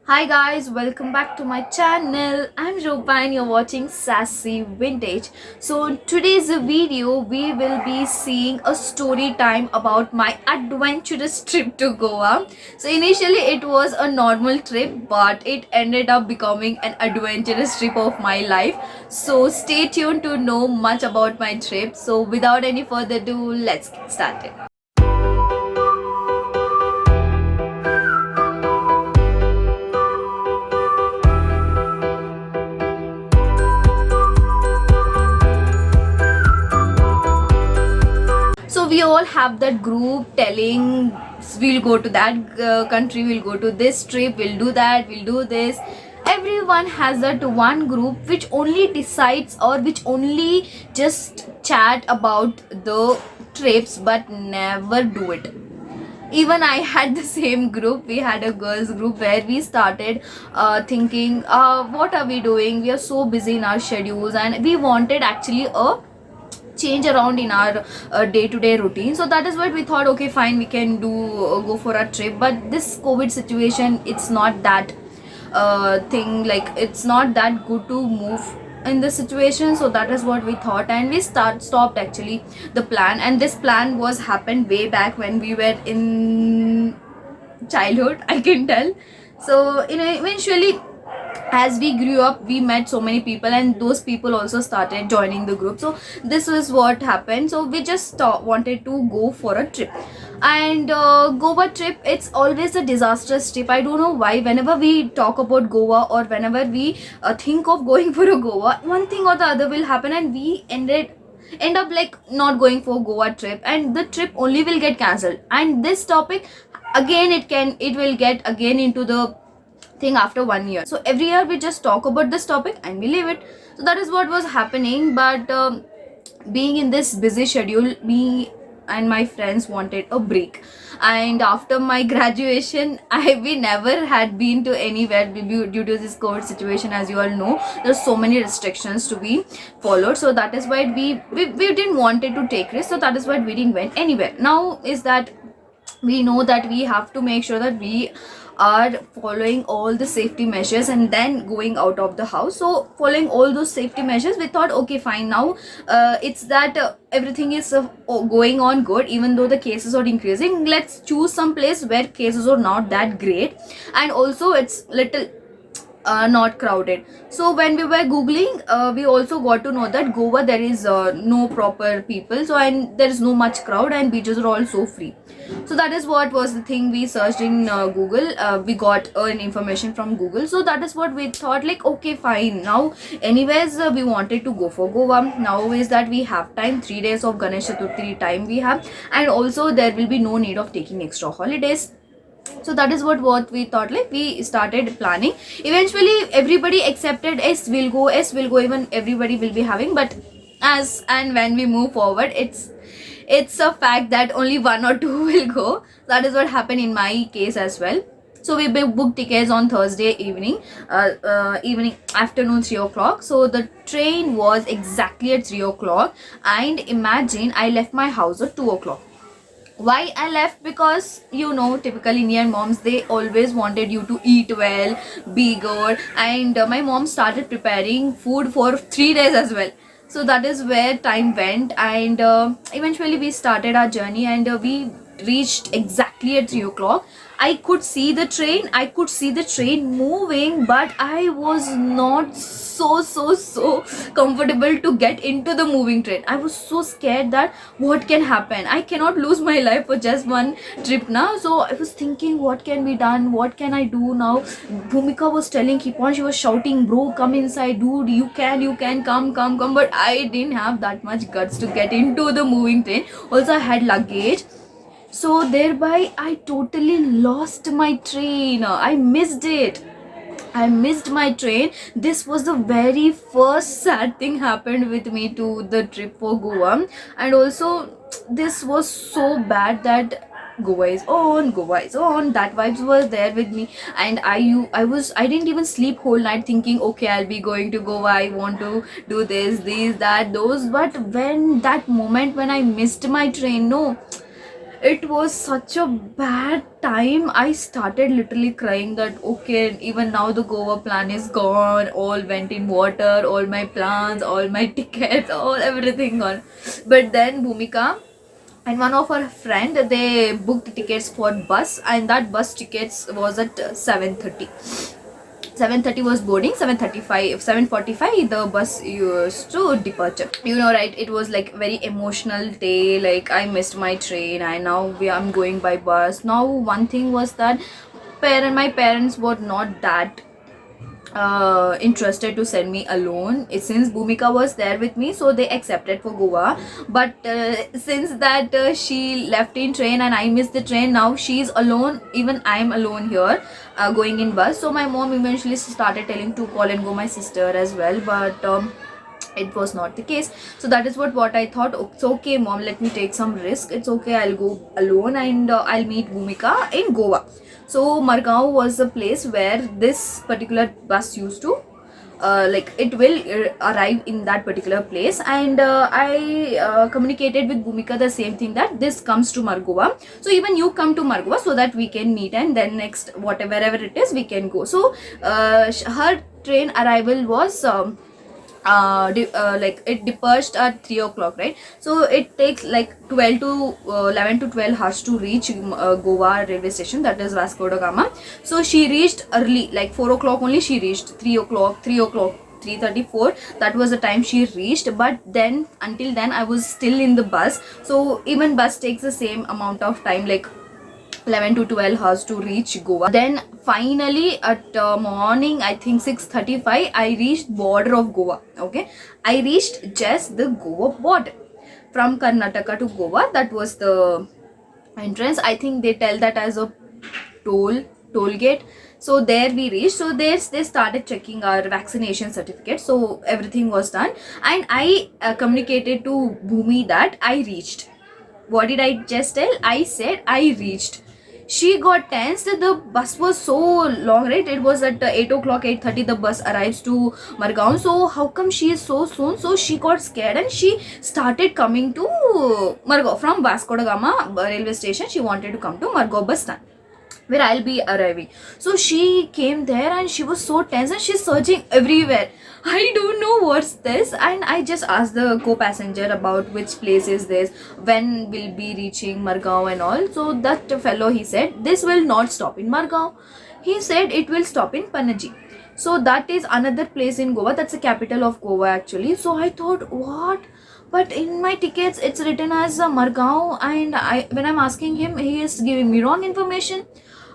Hi guys, welcome back to my channel. I'm Rupa and you're watching Sassy Vintage. So in today's video we will be seeing a story time about my adventurous trip to Goa. So initially it was a normal trip, but it ended up becoming an adventurous trip of my life. So stay tuned to know much about my trip. So without any further ado, let's get started. So we all have that group telling we'll go to that country, we'll go to this trip, we'll do that, we'll do this. Everyone has that one group which only decides or which only just chat about the trips but never do it. Even I had the same group. We had a girls group where we started thinking, what are we doing, we are so busy in our schedules and we wanted actually a change around in our day-to-day routine. So that is what we thought, okay fine, we can do go for a trip. But this COVID situation, it's not that thing, like it's not that good to move in this situation. So that is what we thought, and we stopped actually the plan. And this plan was happened way back when we were in childhood, I can tell. So eventually as we grew up, we met so many people and those people also started joining the group. So this was what happened. So we just wanted to go for a trip. And Goa trip, it's always a disastrous trip. I don't know why. Whenever we talk about Goa or whenever we think of going for a Goa, one thing or the other will happen and we end up like not going for Goa trip, and the trip only will get cancelled. And this topic again, it will get again into the thing after 1 year. So every year we just talk about this topic and we leave it. So that is what was happening. But being in this busy schedule, me and my friends wanted a break. And after my graduation, we never had been to anywhere due to this COVID situation. As you all know, there's so many restrictions to be followed. So that is why we didn't wanted to take risk. So that is why we didn't went anywhere. Now is that we know that we have to make sure that we are following all the safety measures and then going out of the house. So following all those safety measures, we thought, okay fine, now it's that everything is going on good, even though the cases are increasing. Let's choose some place where cases are not that great and also it's little not crowded. So when we were googling, we also got to know that Goa, there is no proper people, so and there is no much crowd and beaches are also free. So that is what was the thing we searched in Google. We got an information from Google. So that is what we thought, like okay fine, now anyways we wanted to go for Goa. Now is that we have time, 3 days of Ganesh Chaturthi time we have, and also there will be no need of taking extra holidays. So that is what we thought, like we started planning. Eventually everybody accepted, yes we'll go, yes we'll go, even everybody will be having. But as and when we move forward, it's a fact that only one or two will go. That is what happened in my case as well. So we booked tickets on Thursday evening, evening afternoon 3 o'clock. So the train was exactly at 3 o'clock, and imagine I left my house at 2 o'clock. Why I left? Because you know, typical Indian moms, they always wanted you to eat well, be good. And my mom started preparing food for 3 days as well. So that is where time went. And eventually we started our journey, and we reached exactly at 3 o'clock. I could see the train, I could see the train moving, but I was not so comfortable to get into the moving train. I was so scared that what can happen, I cannot lose my life for just one trip now. So I was thinking, what can be done, what can I do now? Bhumika was telling, keep on, she was shouting, bro come inside, dude, you can come. But I didn't have that much guts to get into the moving train. Also I had luggage, so thereby I totally lost my train. I missed it. I missed my train. This was the very first sad thing happened with me to the trip for Goa. And also this was so bad that Goa is on, Goa is on. That vibes was there with me, and I didn't even sleep whole night thinking, okay, I'll be going to Goa. I want to do this, that, those. But when that moment when I missed my train, no, It was such a bad time. I started literally crying that okay, even now the Goa plan is gone, all went in water, all my plans, all my tickets, all everything gone. But then Bhumika and one of her friend, they booked tickets for bus, and that bus tickets was at 7:30. 7:30 was boarding, 7:35, 7:45 the bus used to departure. You know, right? It was like very emotional day. Like I missed my train, and now I'm going by bus. Now one thing was that my parents were not that interested to send me alone. Since Bhumika was there with me, so they accepted for Goa. But since that she left in train and I missed the train, now she's alone, even I'm alone here going in bus. So my mom eventually started telling to call and go my sister as well, but it was not the case. So that is what I thought. It's okay mom, let me take some risk. It's okay, I'll go alone, and I'll meet Bhumika in Goa. So Margao was a place where this particular bus used to like it will arrive in that particular place. And I communicated with Bhumika the same thing, that this comes to Margova, so even you come to Margova so that we can meet, and then next wherever it is we can go. So her train arrival was like it departed at 3 o'clock, right? So it takes like 12 to 11 to 12 hours to reach Goa railway station, that is Vasco da Gama. So she reached early, like 4 o'clock only she reached. 3 o'clock 3:34, that was the time she reached. But then until then I was still in the bus. So even bus takes the same amount of time, like 11 to 12 hours to reach Goa. Then finally at morning, I think 6:35, I reached border of Goa. Okay, I reached just the Goa border from Karnataka to Goa. That was the entrance. I think they tell that as a toll gate. So there we reached. So there they started checking our vaccination certificate. So everything was done, and I communicated to Bhumi that I reached. What did I just tell? I said I reached. She got tense. The bus was so long, right? It was at 8 o'clock, 8:30 the bus arrives to Margaon. So how come she is so soon? So she got scared and she started coming to Margao from Vasco da Gama railway station. She wanted to come to Margao bus stand where I'll be arriving. So she came there and she was so tense and she's searching everywhere. I don't know what's this. And I just asked the co-passenger about which place is this, when will be reaching Margao and all. So that fellow, he said, this will not stop in Margao. He said it will stop in Panaji. So that is another place in Goa. That's the capital of Goa actually. So I thought, what? But in my tickets it's written as Margao, and when I'm asking him, he is giving me wrong information.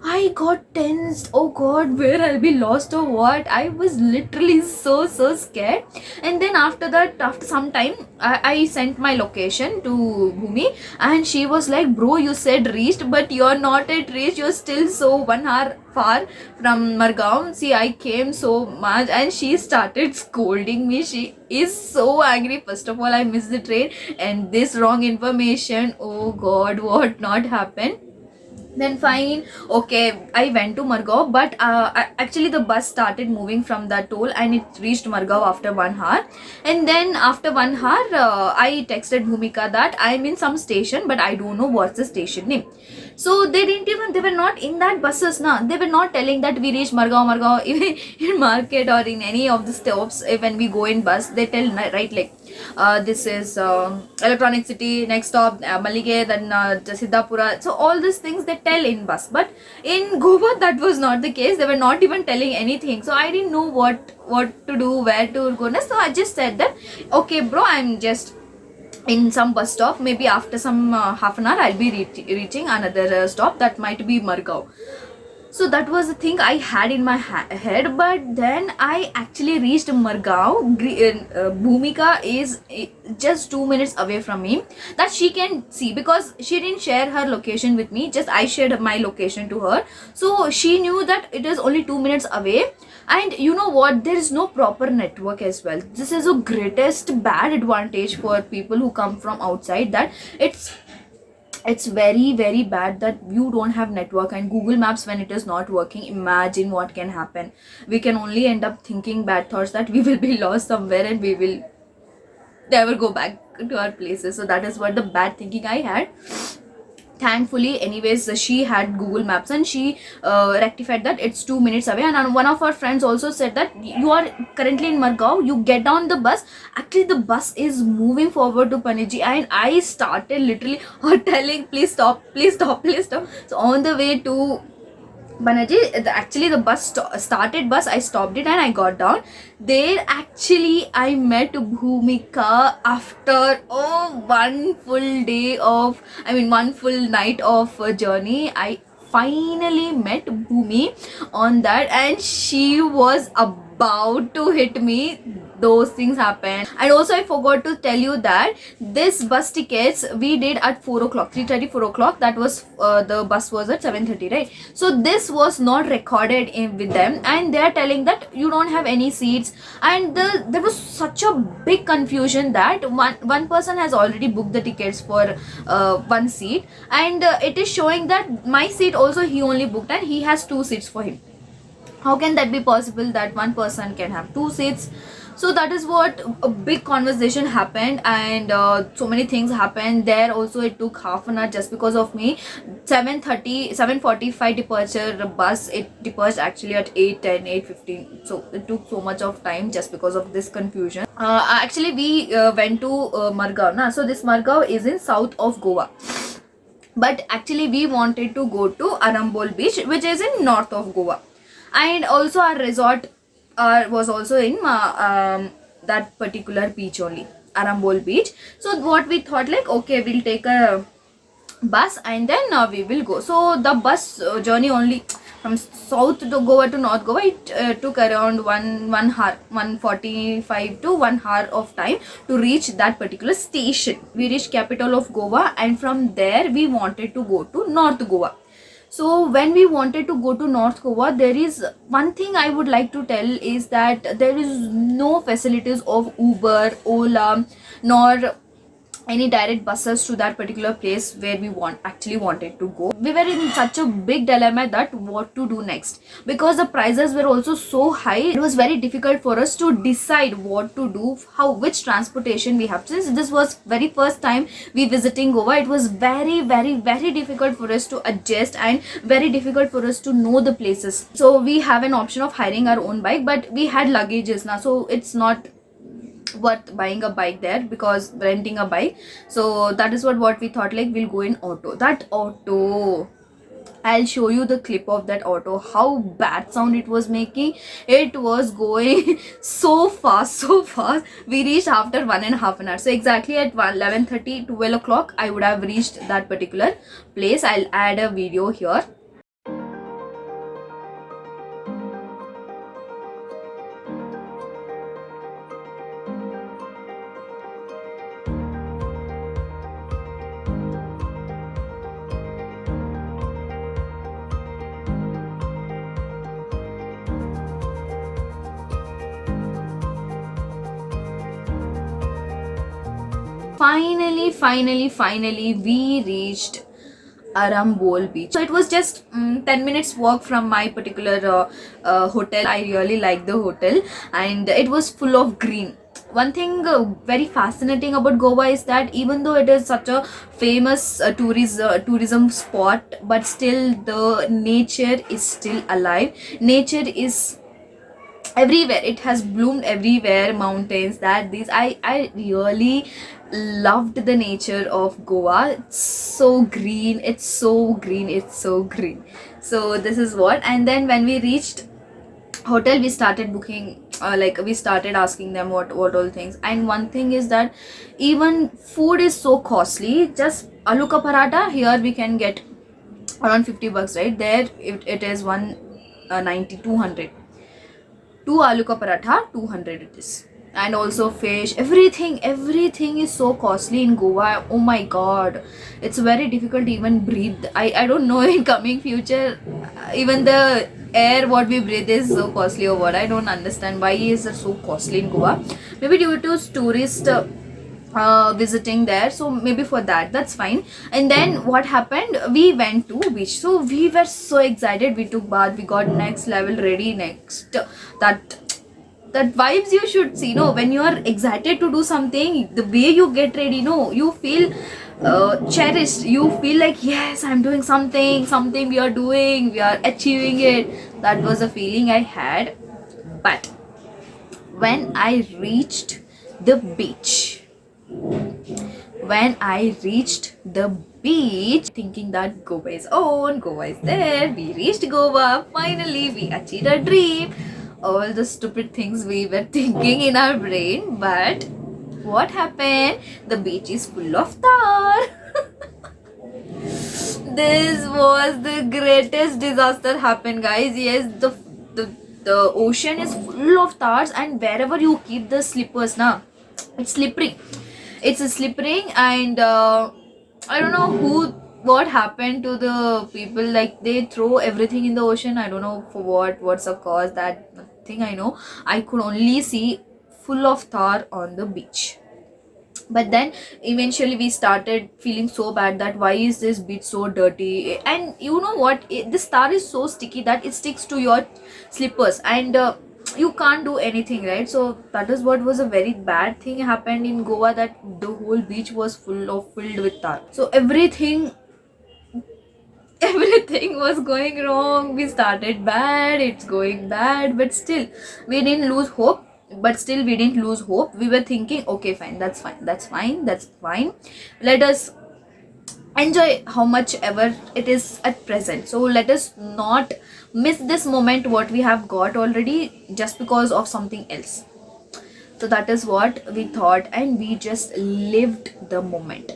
I got tensed. Oh god, where I'll be lost or what? I was literally so scared. And then after that, after some time, I sent my location to Bhumi, and she was like, bro, you said reached, but you're not at reach. You're still so 1 hour far from Margao. See, I came so much, and she started scolding me. She is so angry. First of all, I missed the train, and this wrong information. Oh god, what not happened? Then fine, okay, I went to Margao, but actually the bus started moving from that toll and it reached Margao after 1 hour. And then after 1 hour, I texted Bhumika that I'm in some station, but I don't know what's the station name. So they were not in that buses now. They were not telling that we reached Margao even in market or in any of the stops. When we go in bus, they tell right, like this is Electronic City, next stop Malige, then Siddhapura. So all these things they tell in bus, but in Goa that was not the case. They were not even telling anything. So I didn't know what to do, where to go. So I just said that, okay bro, I'm just in some bus stop, maybe after some half an hour I'll be reaching another stop, that might be Margao. So that was the thing I had in my head. But then I actually reached Margao. Bhumika is just 2 minutes away from me, that she can see, because she didn't share her location with me, just I shared my location to her. So she knew that it is only 2 minutes away. And you know what, there is no proper network as well. This is a greatest bad advantage for people who come from outside, that it's very bad that you don't have network. And Google Maps, when it is not working, imagine what can happen. We can only end up thinking bad thoughts, that we will be lost somewhere and we will never go back to our places. So that is what the bad thinking I had. thankfully, anyways, she had Google Maps and she rectified that it's 2 minutes away. And one of our friends also said that you are currently in Margao, you get on the bus. Actually, the bus is moving forward to Panaji, and I started literally telling, please stop, please stop, please stop. So on the way to Banaji, actually the bus started bus, I stopped it and I got down. There actually I met Bhumika after one full day of, I mean one full night of journey. I finally met Bhumi on that, and she was about to hit me. Those things happened. And also I forgot to tell you that this bus tickets we did at 4 o'clock, 3:30, 4 o'clock. That was the bus was at 7:30, right? So this was not recorded in with them, and they are telling that you don't have any seats. And there was such a big confusion that one person has already booked the tickets for one seat, and it is showing that my seat also he only booked, and he has 2 seats for him. How can that be possible that one person can have 2 seats? So that is what a big conversation happened, and so many things happened there. Also it took half an hour just because of me. 7:45 departure bus, it departed actually at 8:10, 8:15. So it took so much of time just because of this confusion. Actually we went to Margao na. So this Margao is in south of Goa, but actually we wanted to go to Arambol beach, which is in north of Goa. And also our resort was also in that particular beach only, Arambol beach. So what we thought, like, okay, we'll take a bus and then we will go. So the bus journey only from south to Goa to north Goa, it took around one hour, 1:45 to 1 hour of time to reach that particular station. We reached capital of Goa, and from there we wanted to go to north Goa. So when we wanted to go to North Goa, there is one thing I would like to tell is that there is no facilities of Uber, Ola, nor any direct buses to that particular place where we actually wanted to go. We were in such a big dilemma that what to do next, because the prices were also so high. It was very difficult for us to decide what to do, which transportation we have. Since this was very first time we visiting Goa, it was very difficult for us to adjust and very difficult for us to know the places. So we have an option of hiring our own bike, but we had luggages now, so it's not worth buying a bike there because renting a bike. So that is what we thought, like, we'll go in auto. That auto, I'll show you the clip of that auto, how bad sound it was making. It was going so fast. We reached after 1.5 hours. So exactly at 11:30, 12 o'clock I would have reached that particular place. I'll add a video here. Finally, we reached Arambol beach. So it was just 10 minutes walk from my particular hotel. I really like the hotel, and it was full of green. One thing very fascinating about Goa is that even though it is such a famous tourism spot, but still the nature is still alive. Nature is everywhere. It has bloomed everywhere. Mountains, that these I really loved the nature of Goa. It's so green, it's so green. So this is what. And then when we reached hotel, we started booking, we started asking them what all things. And one thing is that even food is so costly. Just aloo ka paratha here we can get around 50 bucks, right? There it is 190, 200. 2 aloo ka paratha, 200 it is. And also fish, everything is so costly in Goa. Oh my god, it's very difficult to even breathe. I don't know, in coming future even the air what we breathe is so costly or what. I don't understand why is it so costly in Goa. Maybe due to tourist visiting there, so maybe for that's fine. And then what happened, we went to beach. So we were so excited, we took bath, we got next level ready. Next, that vibes you should see, when you are excited to do something, the way you get ready, you feel cherished. You feel like, yes, I'm doing something we are doing, we are achieving it. That was the feeling I had. But when I reached the beach, when I reached the beach, thinking that Goa is on, Goa is there, we reached Goa, finally we achieved a dream, all the stupid things we were thinking in our brain. But what happened? The beach is full of tar. This was the greatest disaster happened, guys. Yes, the the ocean is full of tars, and wherever you keep the slippers, now it's slippery. It's slippery, and I don't know what happened to the people. Like, they throw everything in the ocean. I don't know for what's the cause. That thing I know. I could only see full of tar on the beach. But then eventually we started feeling so bad that why is this beach so dirty. And you know what, this tar is so sticky that it sticks to your slippers, and you can't do anything, right? So that is what was a very bad thing happened in Goa, that the whole beach was filled with tar. So everything everything was going wrong. We started bad, it's going bad, but still we didn't lose hope. But still we didn't lose hope. We were thinking, okay, fine, that's fine, let us enjoy how much ever it is at present. So let us not miss this moment what we have got already just because of something else. So that is what we thought, and we just lived the moment.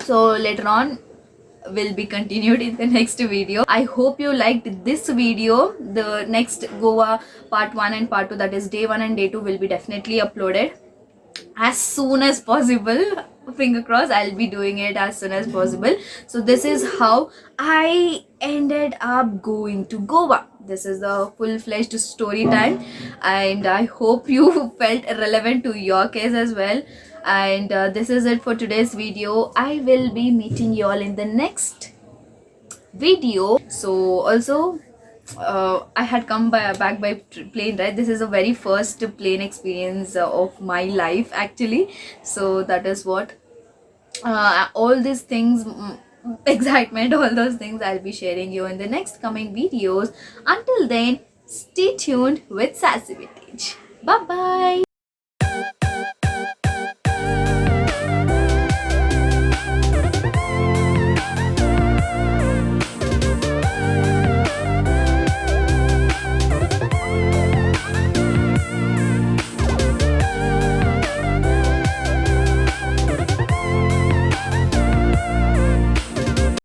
So later on will be continued in the next video. I hope you liked this video. The next Goa part 1 and part 2, that is day 1 and day 2, will be definitely uploaded as soon as possible. Finger crossed, I'll be doing it as soon as possible. So this is how I ended up going to Goa. This is the full-fledged story time, and I hope you felt relevant to your case as well. And this is it for today's video. I will be meeting you all in the next video. So also, I had come back by plane, right? This is the very first plane experience of my life actually. So that is what all these things, excitement, all those things I'll be sharing you in the next coming videos. Until then, stay tuned with Sassy Vintage. Bye bye.